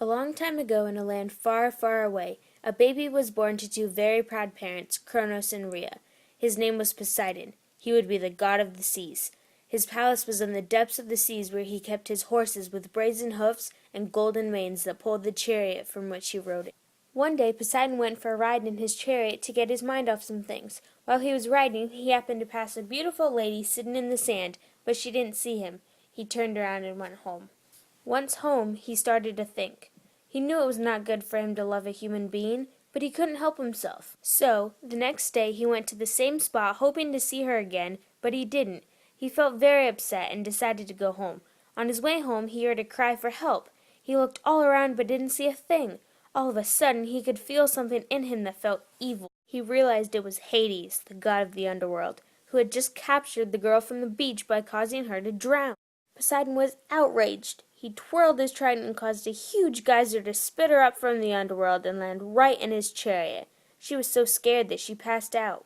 A long time ago, in a land far, far away, a baby was born to two very proud parents, Kronos and Rhea. His name was Poseidon. He would be the god of the seas. His palace was in the depths of the seas, where he kept his horses with brazen hoofs and golden manes that pulled the chariot from which he rode it. One day Poseidon went for a ride in his chariot to get his mind off some things. While he was riding, he happened to pass a beautiful lady sitting in the sand, but she didn't see him. He turned around and went home. Once home, he started to think. He knew it was not good for him to love a human being, but he couldn't help himself. So, the next day he went to the same spot hoping to see her again, but he didn't. He felt very upset and decided to go home. On his way home, he heard a cry for help. He looked all around but didn't see a thing. All of a sudden, he could feel something in him that felt evil. He realized it was Hades, the god of the underworld, who had just captured the girl from the beach by causing her to drown. Poseidon was outraged. He twirled his trident and caused a huge geyser to spit her up from the underworld and land right in his chariot. She was so scared that she passed out.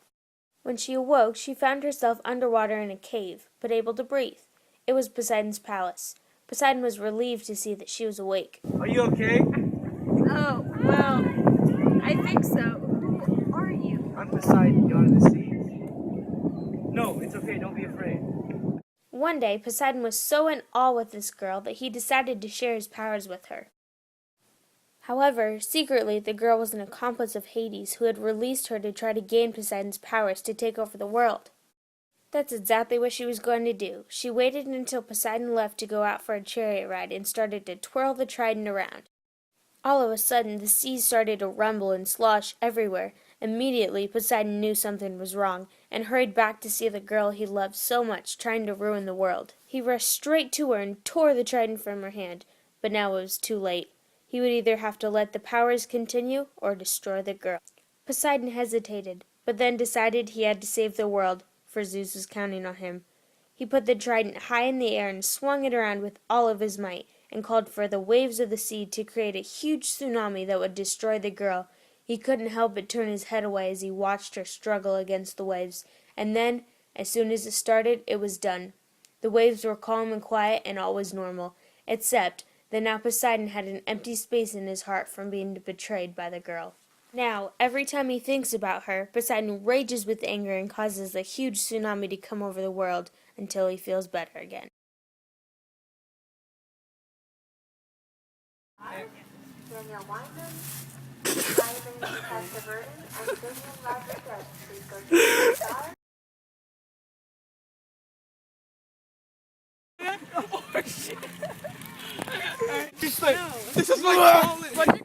When she awoke, she found herself underwater in a cave, but able to breathe. It was Poseidon's palace. Poseidon was relieved to see that she was awake. Are you okay? Oh, well, I think so. Who are you? I'm Poseidon, god of the seas. No, it's okay, don't be afraid. One day, Poseidon was so in awe with this girl that he decided to share his powers with her. However, secretly, the girl was an accomplice of Hades who had released her to try to gain Poseidon's powers to take over the world. That's exactly what she was going to do. She waited until Poseidon left to go out for a chariot ride and started to twirl the trident around. All of a sudden, the seas started to rumble and slosh everywhere. Immediately, Poseidon knew something was wrong and hurried back to see the girl he loved so much trying to ruin the world. He rushed straight to her and tore the trident from her hand, but now it was too late. He would either have to let the powers continue or destroy the girl. Poseidon hesitated, but then decided he had to save the world, for Zeus was counting on him. He put the trident high in the air and swung it around with all of his might, and called for the waves of the sea to create a huge tsunami that would destroy the girl. He couldn't help but turn his head away as he watched her struggle against the waves, and then, as soon as it started, it was done. The waves were calm and quiet, and all was normal, except that now Poseidon had an empty space in his heart from being betrayed by the girl. Now, every time he thinks about her, Poseidon rages with anger and causes a huge tsunami to come over the world until he feels better again. Daniel Wyman, Simon Castaverden, and Vivian Rodriguez. Please go to the star. Oh shit! This is my